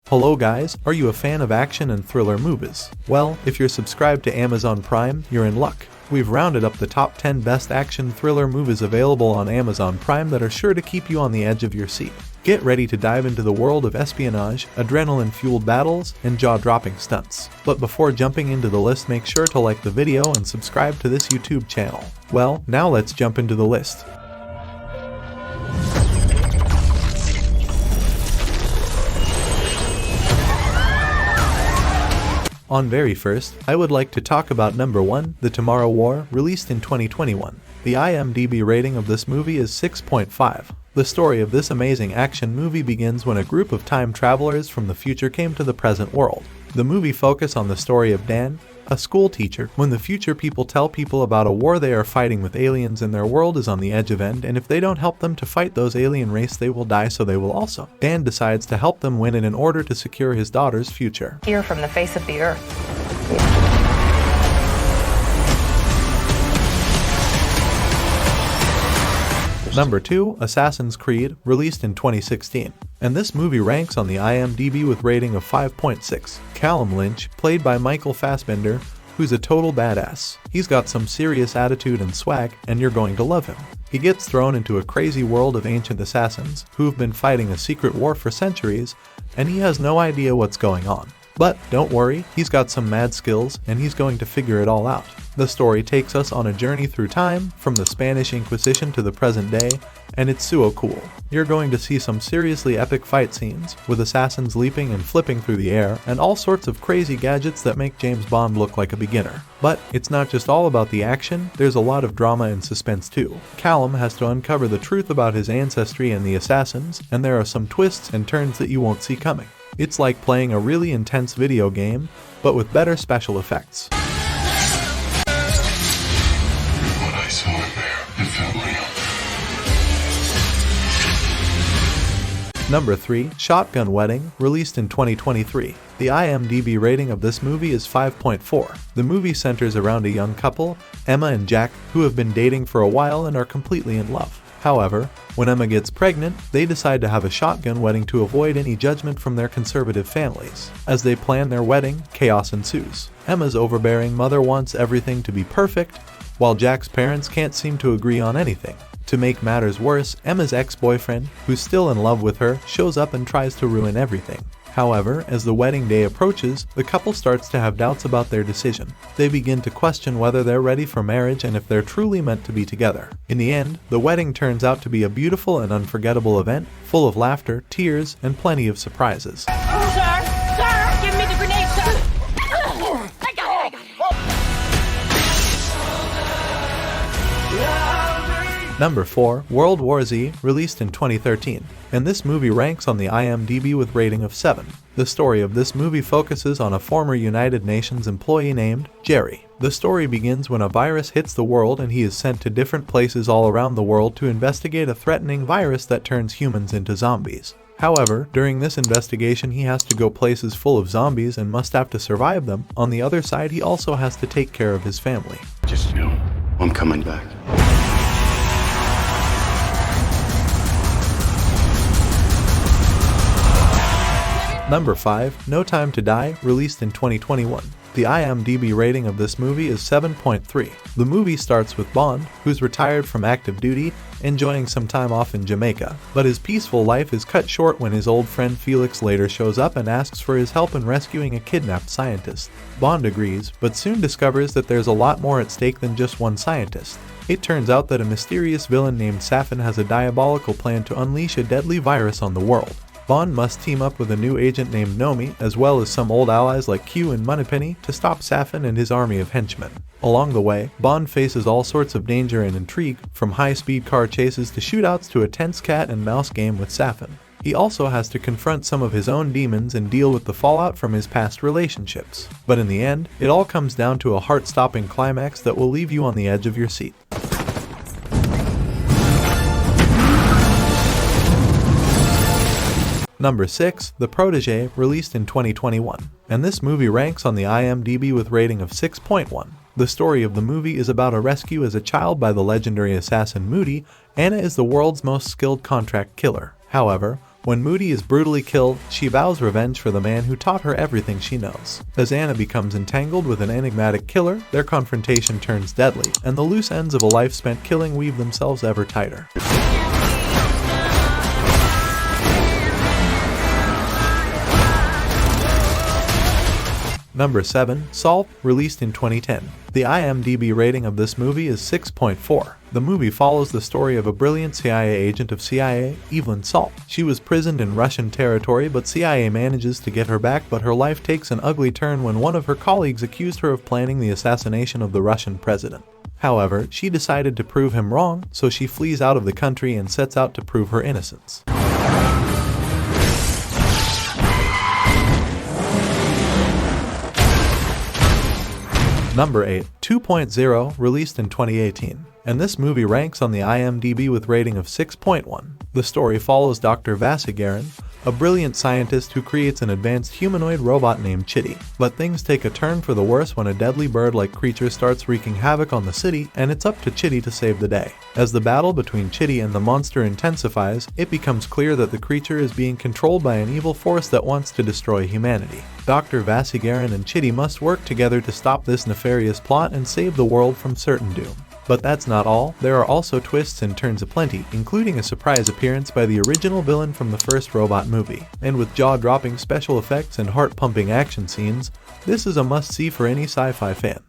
Hello guys, are you a fan of action and thriller movies? Well, if you're subscribed to Amazon Prime, you're in luck. We've rounded up the top 10 best action thriller movies available on Amazon Prime that are sure to keep you on the edge of your seat. Get ready to dive into the world of espionage, adrenaline-fueled battles, and jaw-dropping stunts. But before jumping into the list, make sure to like the video and subscribe to this YouTube channel. Well, now let's jump into the list. On very first, I would like to talk about number 1, The Tomorrow War, released in 2021. The IMDb rating of this movie is 6.5. The story of this amazing action movie begins when a group of time travelers from the future came to the present world. The movie focuses on the story of Dan, a school teacher, when the future people tell people about a war they are fighting with aliens and their world is on the edge of end, and if they don't help them to fight those alien race they will die, so they will also. Dan decides to help them win in order to secure his daughter's future. Here from the face of the earth. Number 2, Assassin's Creed, released in 2016. And this movie ranks on the IMDb with rating of 5.6. Callum Lynch, played by Michael Fassbender, who's a total badass. He's got some serious attitude and swag, and you're going to love him. He gets thrown into a crazy world of ancient assassins, who've been fighting a secret war for centuries, and he has no idea what's going on. But don't worry, he's got some mad skills, and he's going to figure it all out. The story takes us on a journey through time, from the Spanish Inquisition to the present day, and it's so cool. You're going to see some seriously epic fight scenes, with assassins leaping and flipping through the air, and all sorts of crazy gadgets that make James Bond look like a beginner. But it's not just all about the action, there's a lot of drama and suspense too. Callum has to uncover the truth about his ancestry and the assassins, and there are some twists and turns that you won't see coming. It's like playing a really intense video game, but with better special effects. What I saw in there, it felt real. Number 3, Shotgun Wedding, released in 2023. The IMDb rating of this movie is 5.4. The movie centers around a young couple, Emma and Jack, who have been dating for a while and are completely in love. However, when Emma gets pregnant, they decide to have a shotgun wedding to avoid any judgment from their conservative families. As they plan their wedding, chaos ensues. Emma's overbearing mother wants everything to be perfect, while Jack's parents can't seem to agree on anything. To make matters worse, Emma's ex-boyfriend, who's still in love with her, shows up and tries to ruin everything. However, as the wedding day approaches, the couple starts to have doubts about their decision. They begin to question whether they're ready for marriage and if they're truly meant to be together. In the end, the wedding turns out to be a beautiful and unforgettable event, full of laughter, tears, and plenty of surprises. Sir! Sir! Give me the grenade, sir! I got it! Number 4, World War Z, released in 2013. And this movie ranks on the IMDb with rating of 7. The story of this movie focuses on a former United Nations employee named Jerry. The story begins when a virus hits the world and he is sent to different places all around the world to investigate a threatening virus that turns humans into zombies. However, during this investigation he has to go places full of zombies and must have to survive them. On the other side, he also has to take care of his family. Just know, I'm coming back. Number 5, No Time to Die, released in 2021. The IMDb rating of this movie is 7.3. The movie starts with Bond, who's retired from active duty, enjoying some time off in Jamaica. But his peaceful life is cut short when his old friend Felix later shows up and asks for his help in rescuing a kidnapped scientist. Bond agrees, but soon discovers that there's a lot more at stake than just one scientist. It turns out that a mysterious villain named Safin has a diabolical plan to unleash a deadly virus on the world. Bond must team up with a new agent named Nomi, as well as some old allies like Q and Moneypenny, to stop Safin and his army of henchmen. Along the way, Bond faces all sorts of danger and intrigue, from high-speed car chases to shootouts to a tense cat and mouse game with Safin. He also has to confront some of his own demons and deal with the fallout from his past relationships. But in the end, it all comes down to a heart-stopping climax that will leave you on the edge of your seat. Number 6, The Protege, released in 2021. And this movie ranks on the IMDb with rating of 6.1. The story of the movie is about a rescue as a child by the legendary assassin Moody. Anna is the world's most skilled contract killer. However, When Moody is brutally killed, she vows revenge for the man who taught her everything she knows. As Anna becomes entangled with an enigmatic killer, their confrontation turns deadly, and the loose ends of a life spent killing weave themselves ever tighter. Number 7. Salt, released in 2010. The IMDb rating of this movie is 6.4. The movie follows the story of a brilliant CIA agent of CIA, Evelyn Salt. She was prisoned in Russian territory, but CIA manages to get her back, but her life takes an ugly turn when one of her colleagues accused her of planning the assassination of the Russian president. However, she decided to prove him wrong, so she flees out of the country and sets out to prove her innocence. Number 8. 2.0, released in 2018. And this movie ranks on the IMDb with rating of 6.1. The story follows Dr. Vasigaran, a brilliant scientist who creates an advanced humanoid robot named Chitty. But things take a turn for the worse when a deadly bird-like creature starts wreaking havoc on the city, and it's up to Chitty to save the day. As the battle between Chitty and the monster intensifies, it becomes clear that the creature is being controlled by an evil force that wants to destroy humanity. Dr. Vasigaran and Chitty must work together to stop this nefarious plot and save the world from certain doom. But that's not all, there are also twists and turns aplenty, including a surprise appearance by the original villain from the first robot movie. And with jaw-dropping special effects and heart-pumping action scenes, this is a must-see for any sci-fi fan.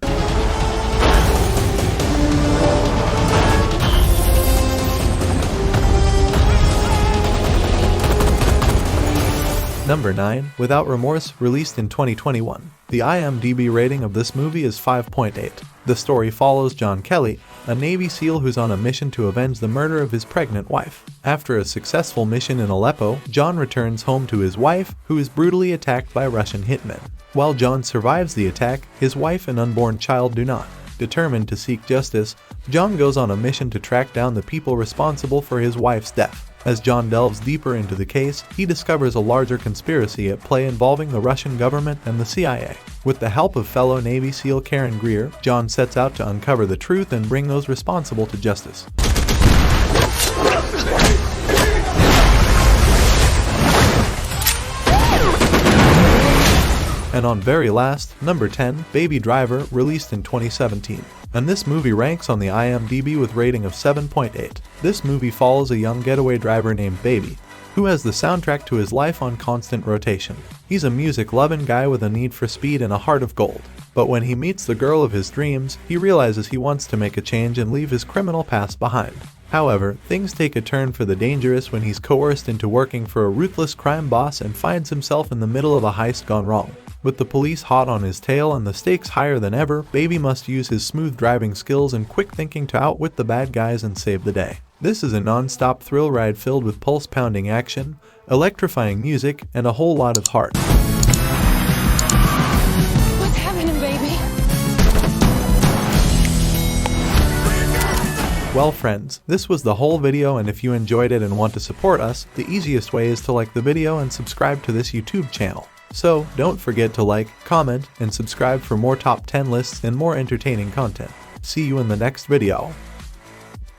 Number 9. Without Remorse, released in 2021. The IMDb rating of this movie is 5.8. The story follows John Kelly, a Navy SEAL who's on a mission to avenge the murder of his pregnant wife. After a successful mission in Aleppo, John returns home to his wife, who is brutally attacked by Russian hitmen. While John survives the attack, his wife and unborn child do not. Determined to seek justice, John goes on a mission to track down the people responsible for his wife's death. As John delves deeper into the case, he discovers a larger conspiracy at play involving the Russian government and the CIA. With the help of fellow Navy SEAL Karen Greer, John sets out to uncover the truth and bring those responsible to justice. And on very last, number 10, Baby Driver, released in 2017. And this movie ranks on the IMDb with rating of 7.8. This movie follows a young getaway driver named Baby, who has the soundtrack to his life on constant rotation. He's a music-loving guy with a need for speed and a heart of gold. But when he meets the girl of his dreams, he realizes he wants to make a change and leave his criminal past behind. However, things take a turn for the dangerous when he's coerced into working for a ruthless crime boss and finds himself in the middle of a heist gone wrong. With the police hot on his tail and the stakes higher than ever, Baby must use his smooth driving skills and quick thinking to outwit the bad guys and save the day. This is a non-stop thrill ride filled with pulse-pounding action, electrifying music, and a whole lot of heart. What's happening, baby? Well friends, this was the whole video, and if you enjoyed it and want to support us, the easiest way is to like the video and subscribe to this YouTube channel. So, don't forget to like, comment, and subscribe for more top 10 lists and more entertaining content. See you in the next video.